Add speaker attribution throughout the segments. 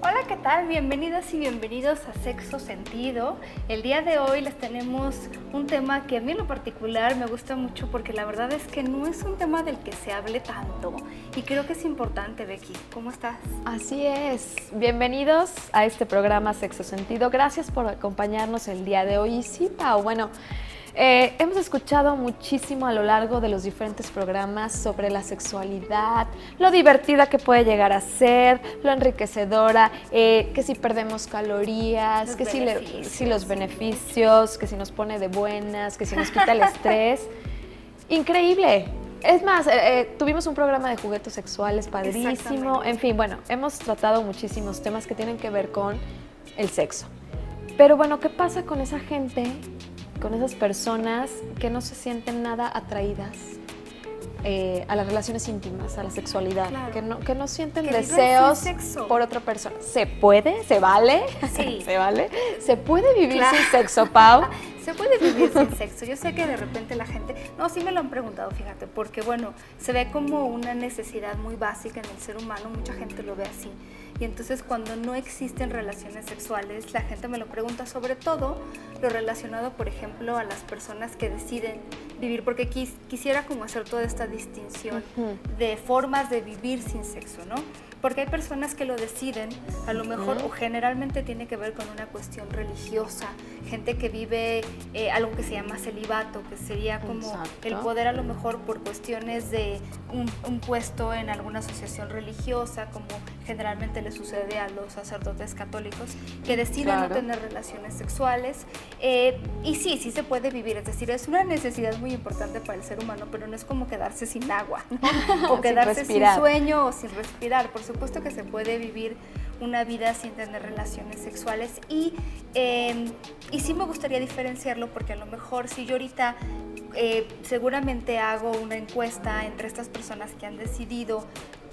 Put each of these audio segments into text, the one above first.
Speaker 1: Hola, ¿qué tal? Bienvenidas y bienvenidos a Sexo Sentido. El día de hoy les tenemos un tema que a mí en lo particular me gusta mucho porque la verdad es que no es un tema del que se hable tanto y creo que es importante, Becky. ¿Cómo estás?
Speaker 2: Así es. Bienvenidos a este programa Sexo Sentido. Gracias por acompañarnos el día de hoy. Y sí, Pau, bueno, hemos escuchado muchísimo a lo largo de los diferentes programas sobre la sexualidad, lo divertida que puede llegar a ser, lo enriquecedora, que si perdemos calorías, que si los beneficios, que si nos pone de buenas, que si nos quita el estrés. Increíble. Es más, tuvimos un programa de juguetes sexuales padrísimo. En fin, bueno, hemos tratado muchísimos temas que tienen que ver con el sexo. Pero bueno, ¿qué pasa con esa gente, con esas personas que no se sienten nada atraídas a las relaciones íntimas, a la sexualidad, claro, que no sienten deseos por otra persona? ¿Se puede? ¿Se vale?
Speaker 1: Sí.
Speaker 2: ¿Se vale? ¿Se puede vivir sin sexo, Pau?
Speaker 1: Se puede vivir sin sexo. Yo sé que de repente la gente... No, sí me lo han preguntado, fíjate, porque bueno, se ve como una necesidad muy básica en el ser humano, mucha gente lo ve así. Y entonces cuando no existen relaciones sexuales, la gente me lo pregunta, sobre todo lo relacionado, por ejemplo, a las personas que deciden vivir, porque quisiera como hacer toda esta distinción de formas de vivir sin sexo, ¿no? Porque hay personas que lo deciden, a lo mejor, o generalmente tiene que ver con una cuestión religiosa, gente que vive algo que se llama celibato, que sería como el poder a lo mejor por cuestiones de un puesto en alguna asociación religiosa, como generalmente le sucede a los sacerdotes católicos, que deciden no tener relaciones sexuales. Y sí se puede vivir, es decir, es una necesidad muy importante para el ser humano, pero no es como quedarse sin agua, ¿no? O quedarse sin sueño o sin respirar. Por supuesto que se puede vivir una vida sin tener relaciones sexuales y sí me gustaría diferenciarlo porque a lo mejor si yo ahorita seguramente hago una encuesta entre estas personas que han decidido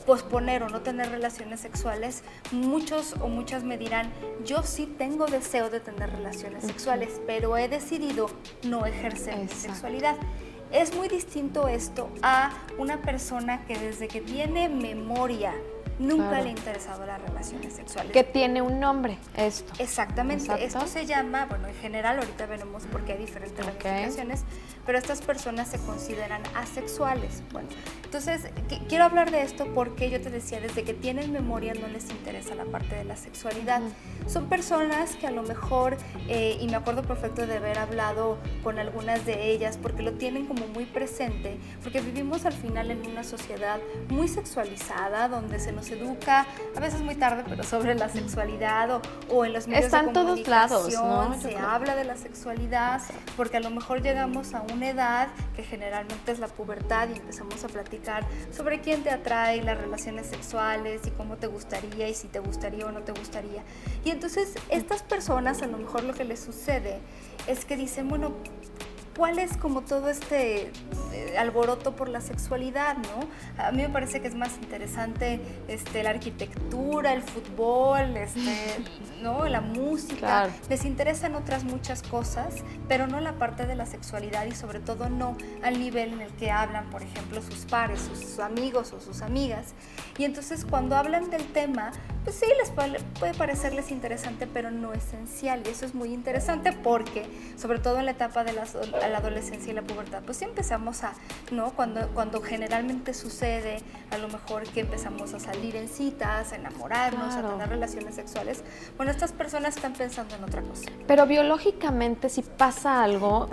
Speaker 1: posponer o no tener relaciones sexuales, muchos o muchas me dirán, yo sí tengo deseo de tener relaciones sexuales, pero he decidido no ejercer mi sexualidad. Es muy distinto esto a una persona que desde que tiene memoria nunca le ha interesado las relaciones sexuales.
Speaker 2: Que tiene un nombre, esto.
Speaker 1: Exactamente. Esto se llama, bueno, en general, ahorita veremos por qué hay diferentes ramificaciones, pero estas personas se consideran asexuales. Bueno, entonces, quiero hablar de esto porque yo te decía, desde que tienen memoria no les interesa la parte de la sexualidad. Son personas que a lo mejor, y me acuerdo perfecto de haber hablado con algunas de ellas, porque lo tienen como muy presente, porque vivimos al final en una sociedad muy sexualizada, donde se nos educa, a veces muy tarde, pero sobre la sexualidad o en los medios de comunicación.
Speaker 2: Todos lados, ¿no?
Speaker 1: Se habla de la sexualidad, porque a lo mejor llegamos a una edad que generalmente es la pubertad y empezamos a platicar sobre quién te atrae, las relaciones sexuales y cómo te gustaría y si te gustaría o no te gustaría. Y entonces estas personas a lo mejor lo que les sucede es que dicen, bueno, ¿cuál es como todo este alboroto por la sexualidad, no? A mí me parece que es más interesante la arquitectura, el fútbol, ¿no? La música. Claro. Les interesan otras muchas cosas, pero no la parte de la sexualidad y sobre todo no al nivel en el que hablan, por ejemplo, sus pares, sus amigos o sus amigas. Y entonces cuando hablan del tema, pues sí, les puede parecerles interesante, pero no esencial. Y eso es muy interesante porque, sobre todo en la etapa de la adolescencia y la pubertad, pues sí empezamos ¿no? Cuando generalmente sucede, a lo mejor que empezamos a salir en citas, a enamorarnos, a tener relaciones sexuales, bueno, estas personas están pensando en otra cosa.
Speaker 2: Pero biológicamente si pasa algo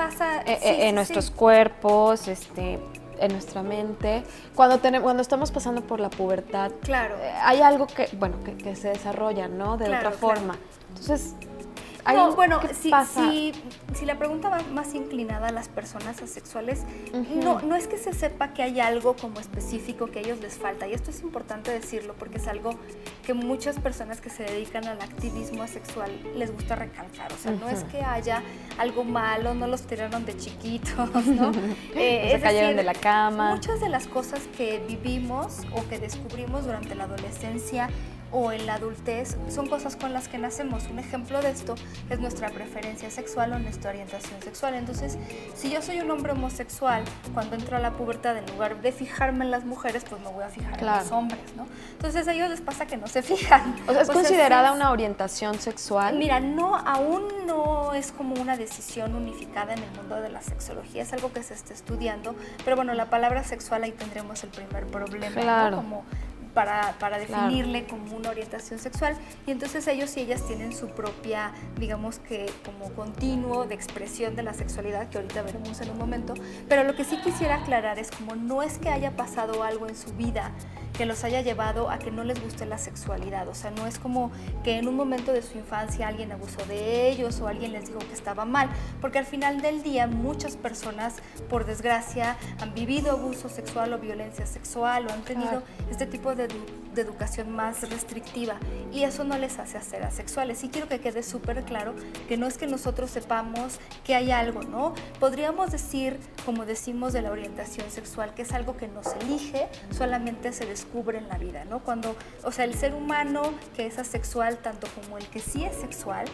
Speaker 2: en nuestros cuerpos, en nuestra mente, cuando estamos pasando por la pubertad, hay algo que se desarrolla, ¿no? De otra forma. Entonces,
Speaker 1: no, bueno, si la pregunta va más inclinada a las personas asexuales, no es que se sepa que hay algo como específico que a ellos les falta, y esto es importante decirlo porque es algo que muchas personas que se dedican al activismo asexual les gusta recalcar, o sea, no es que haya algo malo, no los tiraron de chiquitos, ¿no?
Speaker 2: Se cayeron de la cama.
Speaker 1: Muchas de las cosas que vivimos o que descubrimos durante la adolescencia o en la adultez son cosas con las que nacemos. Un ejemplo de esto es nuestra preferencia sexual o nuestra orientación sexual. Entonces, si yo soy un hombre homosexual, cuando entro a la pubertad, en lugar de fijarme en las mujeres, pues me voy a fijar en los hombres, ¿no? Entonces a ellos les pasa que no se fijan.
Speaker 2: O sea, ¿es considerada una orientación sexual?
Speaker 1: Mira, no, aún no es como una decisión unificada en el mundo de la sexología, es algo que se está estudiando, pero bueno, la palabra sexual ahí tendremos el primer problema,
Speaker 2: claro,
Speaker 1: ¿no? Como para definirle como una orientación sexual, y entonces ellos y ellas tienen su propia, digamos que como continuo de expresión de la sexualidad, que ahorita veremos en un momento, pero lo que sí quisiera aclarar es como no es que haya pasado algo en su vida que los haya llevado a que no les guste la sexualidad, o sea, no es como que en un momento de su infancia alguien abusó de ellos o alguien les dijo que estaba mal, porque al final del día muchas personas, por desgracia, han vivido abuso sexual o violencia sexual o han tenido este tipo de educación más restrictiva, y eso no les hace ser asexuales. Sí quiero que quede súper claro que no es que nosotros sepamos que hay algo, ¿no? Podríamos decir, como decimos de la orientación sexual, que es algo que no se elige, solamente se descubre en la vida, ¿no? Cuando, o sea, el ser humano que es asexual, tanto como el que sí es sexual,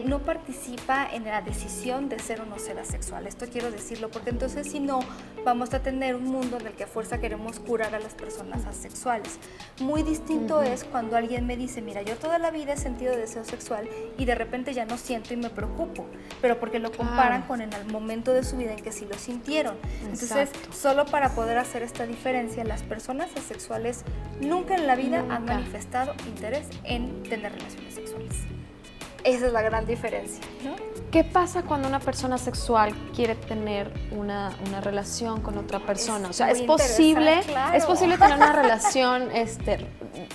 Speaker 1: no participa en la decisión de ser o no ser asexual. Esto quiero decirlo porque entonces si no, vamos a tener un mundo en el que a fuerza queremos curar a las personas asexuales. Muy distinto es cuando alguien me dice, mira, yo toda la vida he sentido deseo sexual y de repente ya no siento y me preocupo, pero porque lo comparan con en el momento de su vida en que sí lo sintieron. Entonces, solo para poder hacer esta diferencia, las personas asexuales nunca en la vida han manifestado interés en tener relaciones sexuales. Esa es la gran diferencia, ¿no?
Speaker 2: ¿Qué pasa cuando una persona sexual quiere tener una relación con otra persona? O sea, ¿es posible tener una relación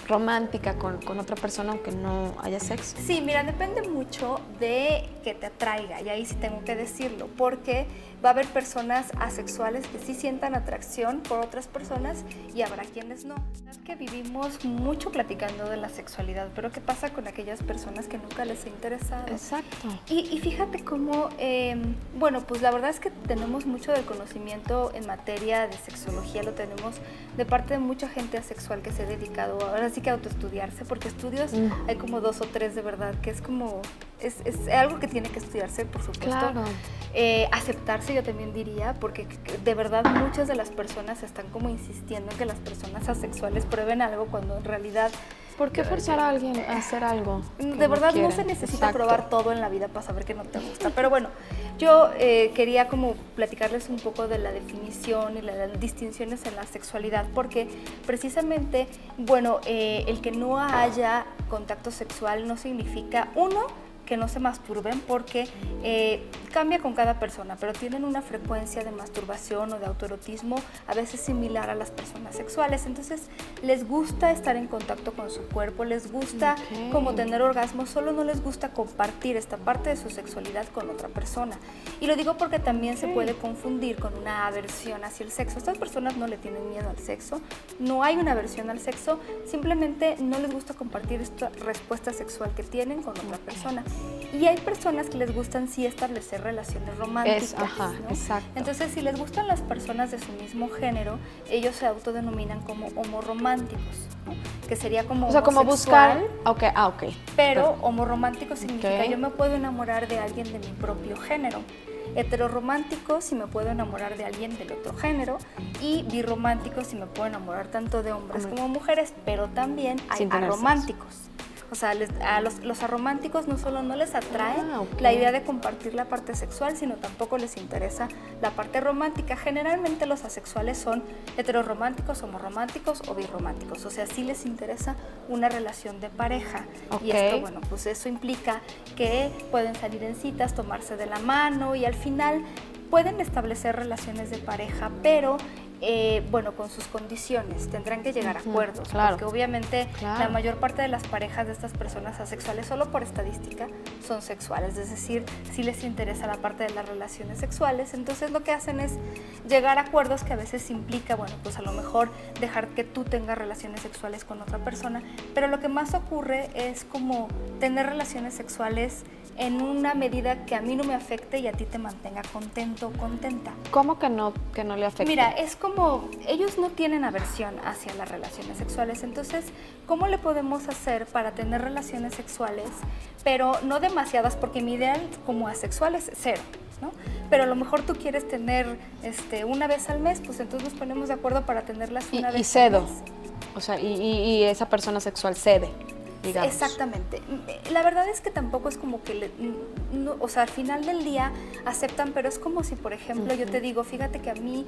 Speaker 2: romántica con otra persona aunque no haya sexo?
Speaker 1: Sí, mira, depende mucho de que te atraiga, y ahí sí tengo que decirlo, porque va a haber personas asexuales que sí sientan atracción por otras personas y habrá quienes no. Es que vivimos mucho platicando de la sexualidad, pero ¿qué pasa con aquellas personas que nunca les ha interesado?
Speaker 2: Exacto.
Speaker 1: Y fíjate cómo, bueno, pues la verdad es que tenemos mucho del conocimiento en materia de sexología, lo tenemos de parte de mucha gente asexual que se ha dedicado ahora sí que a autoestudiarse, porque estudios hay como 2 o 3 de verdad, que es como, es algo que tiene que estudiarse, por supuesto.
Speaker 2: Claro.
Speaker 1: Aceptarse, yo también diría, porque de verdad muchas de las personas están como insistiendo en que las personas asexuales prueben algo cuando en realidad...
Speaker 2: ¿Por qué forzar a alguien a hacer algo?
Speaker 1: De verdad no se necesita probar todo en la vida para saber que no te gusta. Pero bueno, yo quería como platicarles un poco de la definición y las distinciones en la sexualidad, porque precisamente, bueno, el que no haya contacto sexual no significa, uno, que no se masturben, porque cambia con cada persona, pero tienen una frecuencia de masturbación o de autoerotismo a veces similar a las personas sexuales. Entonces les gusta estar en contacto con su cuerpo, les gusta como tener orgasmos, solo no les gusta compartir esta parte de su sexualidad con otra persona. Y lo digo porque también se puede confundir con una aversión hacia el sexo. Estas personas no le tienen miedo al sexo, no hay una aversión al sexo, simplemente no les gusta compartir esta respuesta sexual que tienen con otra persona. Y hay personas que les gustan sí establecer relaciones románticas, ¿no?
Speaker 2: Exacto.
Speaker 1: Entonces, si les gustan las personas de su mismo género, ellos se autodenominan como homorrománticos, ¿no? Que sería como,
Speaker 2: o sea, como buscar,
Speaker 1: pero homorromántico significa yo me puedo enamorar de alguien de mi propio género. Heteroromántico si me puedo enamorar de alguien del otro género, y birromántico si me puedo enamorar tanto de hombres como mujeres, pero también hay arománticos. O sea, a los arománticos no solo no les atrae la idea de compartir la parte sexual, sino tampoco les interesa la parte romántica. Generalmente los asexuales son heterorománticos, homorrománticos o birrománticos. O sea, sí les interesa una relación de pareja. Y esto, bueno, pues eso implica que pueden salir en citas, tomarse de la mano y al final pueden establecer relaciones de pareja, pero bueno, con sus condiciones, tendrán que llegar a acuerdos, porque obviamente la mayor parte de las parejas de estas personas asexuales, solo por estadística, son sexuales, es decir, si les interesa la parte de las relaciones sexuales, entonces lo que hacen es llegar a acuerdos que a veces implica, bueno, pues a lo mejor dejar que tú tengas relaciones sexuales con otra persona, pero lo que más ocurre es como tener relaciones sexuales en una medida que a mí no me afecte y a ti te mantenga contento o contenta.
Speaker 2: ¿Cómo que no le afecta?
Speaker 1: Mira, es como como, ellos no tienen aversión hacia las relaciones sexuales, entonces, ¿cómo le podemos hacer para tener relaciones sexuales, pero no demasiadas, porque mi ideal como asexual es 0, ¿no? Pero a lo mejor tú quieres tener una vez al mes, pues entonces nos ponemos de acuerdo para tenerlas una vez
Speaker 2: y cedo.
Speaker 1: al mes.
Speaker 2: O sea, y esa persona sexual cede, digamos.
Speaker 1: Exactamente. La verdad es que tampoco es como que, o sea, al final del día aceptan, pero es como si, por ejemplo, yo te digo, fíjate que a mí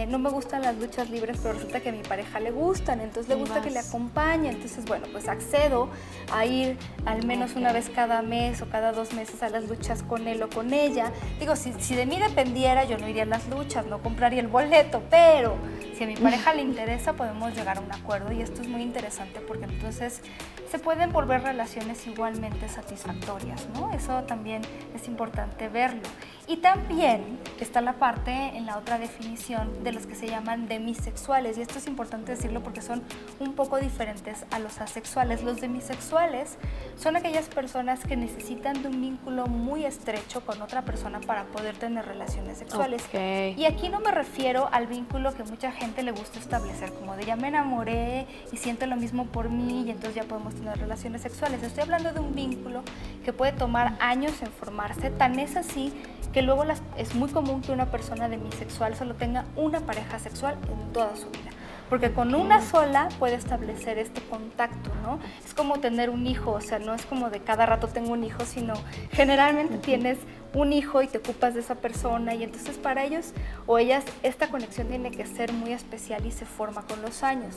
Speaker 1: no me gustan las luchas libres, pero resulta que a mi pareja le gustan, entonces le gusta que le acompañe, entonces, bueno, pues accedo a ir al menos una vez cada mes o cada 2 meses a las luchas con él o con ella. Digo, si de mí dependiera, yo no iría a las luchas, no compraría el boleto, pero si a mi pareja le interesa, podemos llegar a un acuerdo, y esto es muy interesante porque entonces se pueden volver relaciones igualmente satisfactorias, ¿no? Eso también es importante verlo. Y también está la parte en la otra definición de los que se llaman demisexuales, y esto es importante decirlo porque son un poco diferentes a los asexuales. Los demisexuales son aquellas personas que necesitan de un vínculo muy estrecho con otra persona para poder tener relaciones sexuales.
Speaker 2: Okay.
Speaker 1: Y aquí no me refiero al vínculo que mucha gente le gusta establecer, como de ya me enamoré y siento lo mismo por mí y entonces ya podemos tener relaciones sexuales. Estoy hablando de un vínculo que puede tomar años en formarse, tan es así que luego es muy común que una persona demisexual solo tenga una pareja sexual en toda su vida, porque con una sola puede establecer este contacto, ¿no? Es como tener un hijo, o sea, no es como de cada rato tengo un hijo, sino generalmente tienes un hijo y te ocupas de esa persona, y entonces para ellos o ellas esta conexión tiene que ser muy especial y se forma con los años.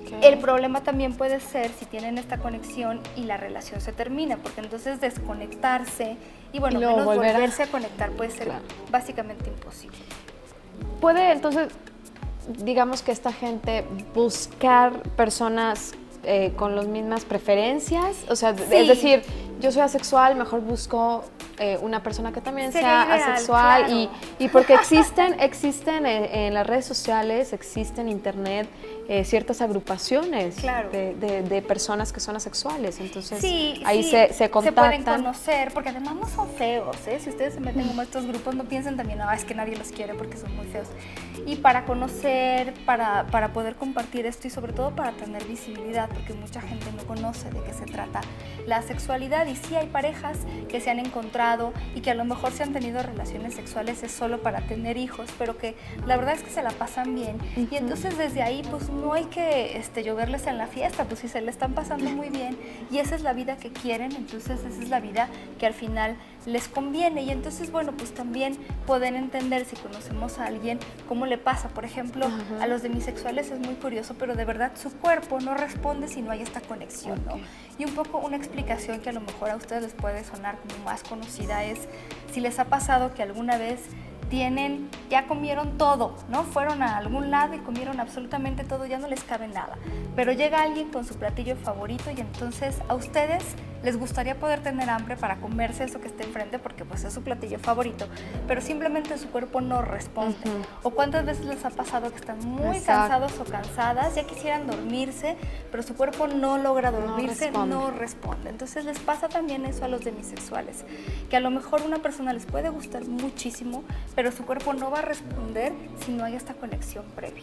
Speaker 1: Okay. El problema también puede ser si tienen esta conexión y la relación se termina, porque entonces desconectarse y bueno, menos volverse a conectar puede ser básicamente imposible.
Speaker 2: Puede entonces, digamos que esta gente buscar personas con las mismas preferencias, o sea, sí. Es decir, yo soy asexual, mejor busco una persona que también sea ideal, asexual, claro. y porque existen en las redes sociales, existe en internet ciertas agrupaciones
Speaker 1: claro.
Speaker 2: de personas que son asexuales, entonces
Speaker 1: sí,
Speaker 2: ahí
Speaker 1: sí,
Speaker 2: se contactan.
Speaker 1: Se pueden conocer, porque además no son feos, ¿eh? Si ustedes se meten como estos grupos, no piensen también, no, es que nadie los quiere porque son muy feos. Y para conocer, para poder compartir esto y sobre todo para tener visibilidad, porque mucha gente no conoce de qué se trata la sexualidad, y sí hay parejas que se han encontrado y que a lo mejor se han tenido relaciones sexuales es solo para tener hijos, pero que la verdad es que se la pasan bien, y entonces desde ahí pues no hay que lloverles en la fiesta, pues si se le están pasando muy bien y esa es la vida que quieren, entonces esa es la vida que al final les conviene, y entonces bueno, pues también pueden entender si conocemos a alguien cómo le pasa. Por ejemplo, a los demisexuales es muy curioso, pero de verdad su cuerpo no responde si no hay esta conexión, ¿no? Y un poco una explicación que a lo mejor a ustedes les puede sonar como más conocida es si les ha pasado que alguna vez ya comieron todo, ¿no? Fueron a algún lado y comieron absolutamente todo, ya no les cabe nada. Pero llega alguien con su platillo favorito y entonces a ustedes les gustaría poder tener hambre para comerse eso que está enfrente porque pues es su platillo favorito, pero simplemente su cuerpo no responde. O cuántas veces les ha pasado que están muy cansados o cansadas, ya quisieran dormirse, pero su cuerpo no logra dormirse, no responde. Entonces les pasa también eso a los demisexuales, que a lo mejor una persona les puede gustar muchísimo, pero su cuerpo no va a responder si no hay esta conexión previa.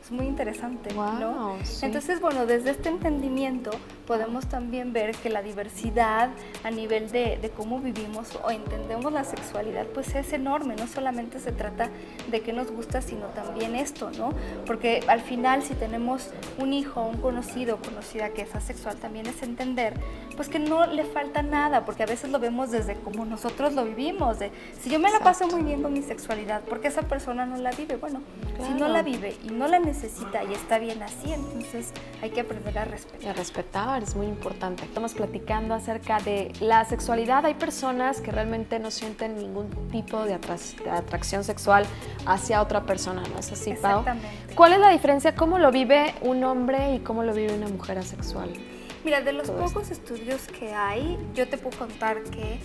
Speaker 1: Es muy interesante, ¿no? Sí. Entonces, bueno, desde este entendimiento podemos también ver que la diversidad a nivel de cómo vivimos o entendemos la sexualidad, pues es enorme. No solamente se trata de qué nos gusta, sino también esto, ¿no? Porque al final, si tenemos un hijo, un conocido o conocida que es asexual, también es entender, pues que no le falta nada, porque a veces lo vemos desde como nosotros lo vivimos, de si yo me la paso muy bien con mi sexualidad, ¿por qué esa persona no la vive? Bueno, si no la vive y no la necesita y está bien así, entonces hay que aprender a respetar.
Speaker 2: Y a respetar es muy importante. Estamos platicando acerca de la sexualidad. Hay personas que realmente no sienten ningún tipo de atracción sexual hacia otra persona, ¿no es así, Pau?
Speaker 1: Exactamente.
Speaker 2: ¿Cuál es la diferencia? ¿Cómo lo vive un hombre y cómo lo vive una mujer asexual?
Speaker 1: Mira, de los pocos estudios que hay, yo te puedo contar que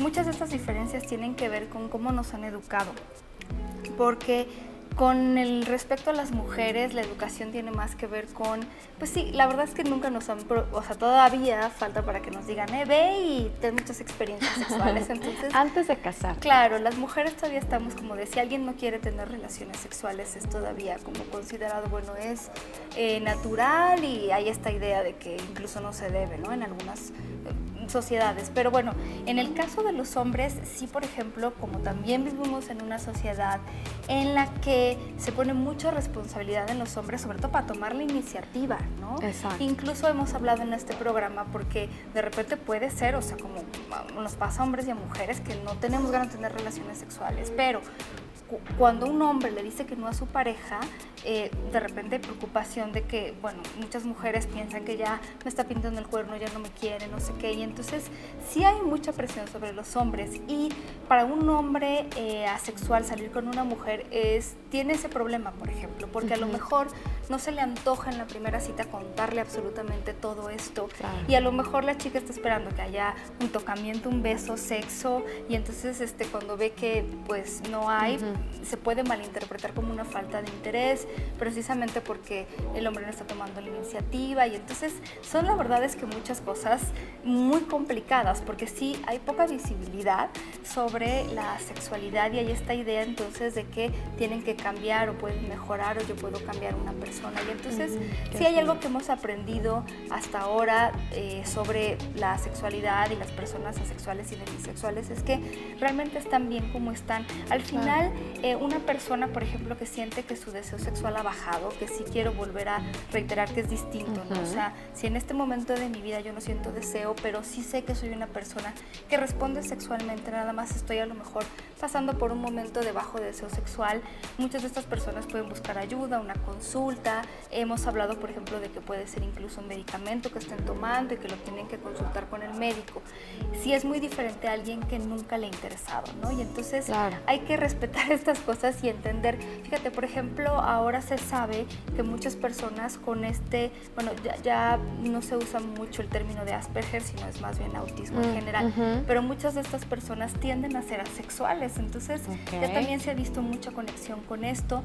Speaker 1: muchas de estas diferencias tienen que ver con cómo nos han educado, porque Con el respecto a las mujeres, la educación tiene más que ver con, pues sí, la verdad es que nunca nos han, o sea, todavía falta para que nos digan, ve y ten muchas experiencias sexuales, entonces...
Speaker 2: Antes de casar.
Speaker 1: Claro, las mujeres todavía estamos como de, si alguien no quiere tener relaciones sexuales, es todavía como considerado, bueno, es natural y hay esta idea de que incluso no se debe, ¿no? En algunas sociedades, pero bueno, en el caso de los hombres, sí, por ejemplo, como también vivimos en una sociedad en la que se pone mucha responsabilidad en los hombres, sobre todo para tomar la iniciativa, ¿no?
Speaker 2: Exacto.
Speaker 1: Incluso hemos hablado en este programa porque de repente puede ser, o sea, como nos pasa a hombres y a mujeres que no tenemos ganas de tener relaciones sexuales, pero cuando un hombre le dice que no a su pareja, de repente hay preocupación de que, bueno, muchas mujeres piensan que ya me está pintando el cuerno, ya no me quiere, no sé qué, y entonces sí hay mucha presión sobre los hombres, y para un hombre asexual salir con una mujer tiene ese problema, por ejemplo, porque a lo mejor no se le antoja en la primera cita contarle absolutamente todo esto, claro. Y a lo mejor la chica está esperando que haya un tocamiento, un beso, sexo, y entonces cuando ve que pues no hay, se puede malinterpretar como una falta de interés, precisamente porque el hombre no está tomando la iniciativa, y entonces son, la verdad es que muchas cosas muy complicadas, porque sí hay poca visibilidad sobre la sexualidad, y hay esta idea entonces de que tienen que cambiar o pueden mejorar, o yo puedo cambiar una persona, y entonces sí hay algo que hemos aprendido hasta ahora sobre la sexualidad y las personas asexuales y demisexuales, es que realmente están bien como están. Al final, una persona, por ejemplo, que siente que su deseo sexual ha bajado, que sí quiero volver a reiterar que es distinto, ¿no? O sea, si en este momento de mi vida yo no siento deseo, pero sí sé que soy una persona que responde sexualmente, nada más estoy a lo mejor pasando por un momento de bajo deseo sexual, muchas de estas personas pueden buscar ayuda, una consulta. Hemos hablado, por ejemplo, de que puede ser incluso un medicamento que estén tomando y que lo tienen que consultar con el médico. Sí es muy diferente a alguien que nunca le ha interesado, ¿no? Y entonces hay que respetar estas cosas y entender. Fíjate, por ejemplo, ahora se sabe que muchas personas con bueno, ya no se usa mucho el término de Asperger, sino es más bien autismo en general, pero muchas de estas personas tienden a ser asexuales, entonces ya también se ha visto mucha conexión con esto.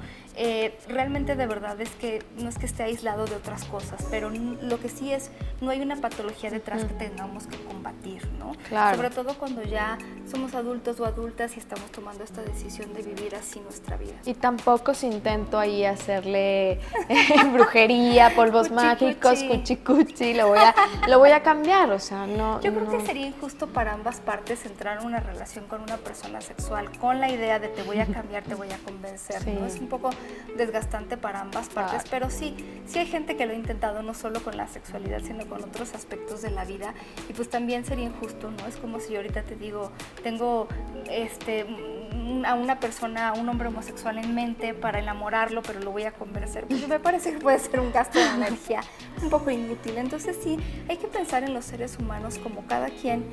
Speaker 1: Realmente, de verdad, es que no es que esté aislado de otras cosas, pero lo que sí es, no hay una patología detrás que tengamos que combatir, ¿no? Claro. Sobre todo cuando ya somos adultos o adultas y estamos tomando esta decisión de vivir así nuestra vida.
Speaker 2: Y tampoco si intento ahí hacerle brujería, polvos mágicos, cuchicuchi, lo voy a cambiar, o sea, no.
Speaker 1: Yo creo que sería injusto para ambas partes entrar en una relación con una persona sexual con la idea de te voy a cambiar, te voy a convencer, ¿no? Es un poco desgastante para ambas partes, pero sí hay gente que lo ha intentado no solo con la sexualidad, sino con otros aspectos de la vida, y pues también sería injusto, ¿no? Es como si yo ahorita te digo, tengo a una persona, a un hombre homosexual en mente para enamorarlo, pero lo voy a convencer. Pues me parece que puede ser un gasto de energía un poco inútil. Entonces sí, hay que pensar en los seres humanos como cada quien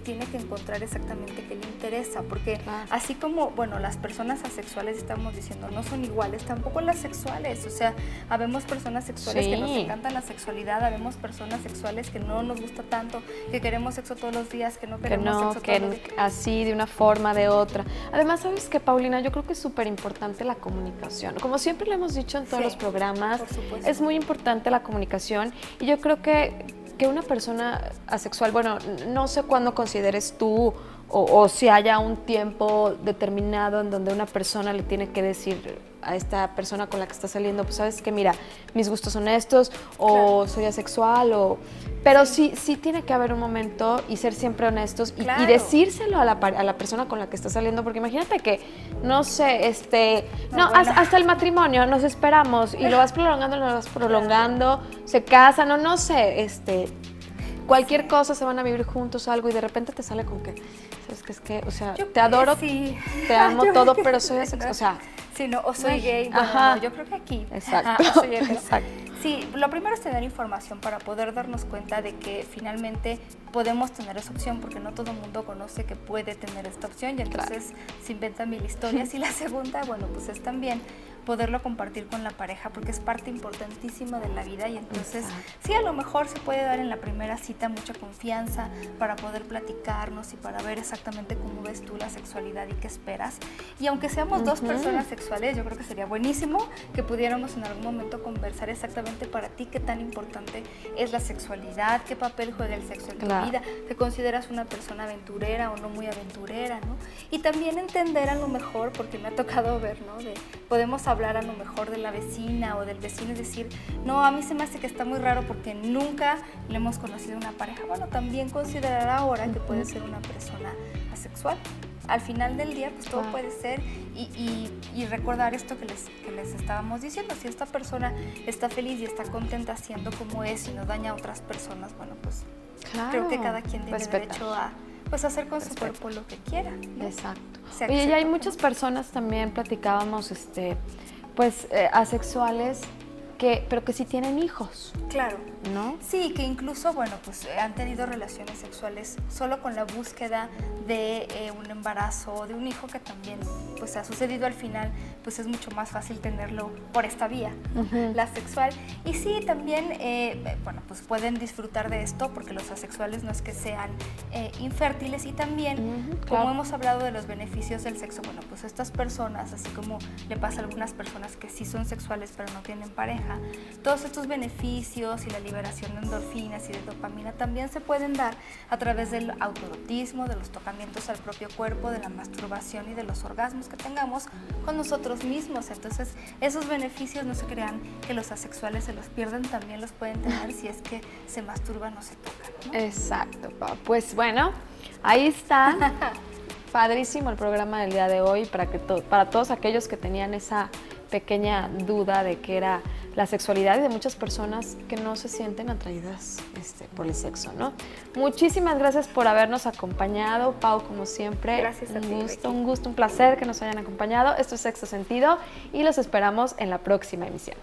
Speaker 1: tiene que encontrar exactamente qué le interesa, porque así como, bueno, las personas asexuales, estamos diciendo, no son iguales, tampoco las sexuales, o sea, habemos personas sexuales que nos encanta la sexualidad, habemos personas sexuales que no nos gusta tanto, que queremos sexo todos los días, que no queremos sexo todos los días.
Speaker 2: Así, de una forma, de otra. Además, ¿sabes qué, Paulina? Yo creo que es súper importante la comunicación. Como siempre lo hemos dicho en todos los programas, es muy importante la comunicación, y yo creo que una persona asexual, bueno, no sé cuándo consideres tú o si haya un tiempo determinado en donde una persona le tiene que decir a esta persona con la que está saliendo, pues sabes que mira, mis gustos son estos, o soy asexual, pero sí tiene que haber un momento y ser siempre honestos y decírselo a la persona con la que está saliendo, porque imagínate que, no sé, hasta el matrimonio nos esperamos y lo vas prolongando, se casan, no sé, cualquier cosa, se van a vivir juntos, algo, y de repente te sale con que, ¿sabes qué? Es que, o sea, te adoro, te amo todo, pero soy asexual, o sea.
Speaker 1: Sí, no, o soy gay, bueno, no, yo creo que aquí.
Speaker 2: Exacto, exacto.
Speaker 1: Sí, lo primero es tener información para poder darnos cuenta de que finalmente podemos tener esa opción, porque no todo el mundo conoce que puede tener esta opción, y entonces se inventan mil historias. Y la segunda, bueno, pues es también poderlo compartir con la pareja, porque es parte importantísima de la vida. Y entonces sí, a lo mejor se puede dar en la primera cita mucha confianza para poder platicarnos y para ver exactamente cómo ves tú la sexualidad y qué esperas. Y aunque seamos dos personas sexuales, yo creo que sería buenísimo que pudiéramos en algún momento conversar exactamente para ti qué tan importante es la sexualidad, qué papel juega el sexo en tu vida, te consideras una persona aventurera o no muy aventurera, ¿no? Y también entender a lo mejor, porque me ha tocado ver, ¿no? Podemos hablar a lo mejor de la vecina o del vecino y decir, no, a mí se me hace que está muy raro porque nunca le hemos conocido una pareja. Bueno, también considerar ahora que puede ser una persona asexual. Al final del día, pues todo puede ser y recordar esto que les estábamos diciendo. Si esta persona está feliz y está contenta siendo como es y no daña a otras personas, bueno, pues creo que cada quien tiene derecho a pues hacer con su cuerpo lo que quiera, ¿no?
Speaker 2: Exacto. Oye, y hay muchas personas también, platicábamos, asexuales, pero que sí tienen hijos.
Speaker 1: Claro.
Speaker 2: ¿No?
Speaker 1: Sí, que incluso, bueno, pues han tenido relaciones sexuales solo con la búsqueda de un embarazo o de un hijo, que también pues ha sucedido al final, pues es mucho más fácil tenerlo por esta vía, la sexual. Y sí, también, bueno, pues pueden disfrutar de esto porque los asexuales no es que sean infértiles, y también, como hemos hablado de los beneficios del sexo, bueno, pues estas personas, así como le pasa a algunas personas que sí son sexuales pero no tienen pareja, todos estos beneficios y la liberación de endorfinas y de dopamina también se pueden dar a través del autoerotismo, de los tocamientos al propio cuerpo, de la masturbación y de los orgasmos que tengamos con nosotros mismos. Entonces, esos beneficios no se crean que los asexuales se los pierden, también los pueden tener si es que se masturban o se tocan, ¿no?
Speaker 2: Exacto, Pau. Pues bueno, ahí está. Padrísimo el programa del día de hoy para todos aquellos que tenían esa pequeña duda de qué era la sexualidad y de muchas personas que no se sienten atraídas por el sexo, ¿no? Muchísimas gracias por habernos acompañado, Pau, como siempre.
Speaker 1: Gracias a ti,
Speaker 2: un gusto, un placer que nos hayan acompañado. Esto es Sexo Sentido y los esperamos en la próxima emisión.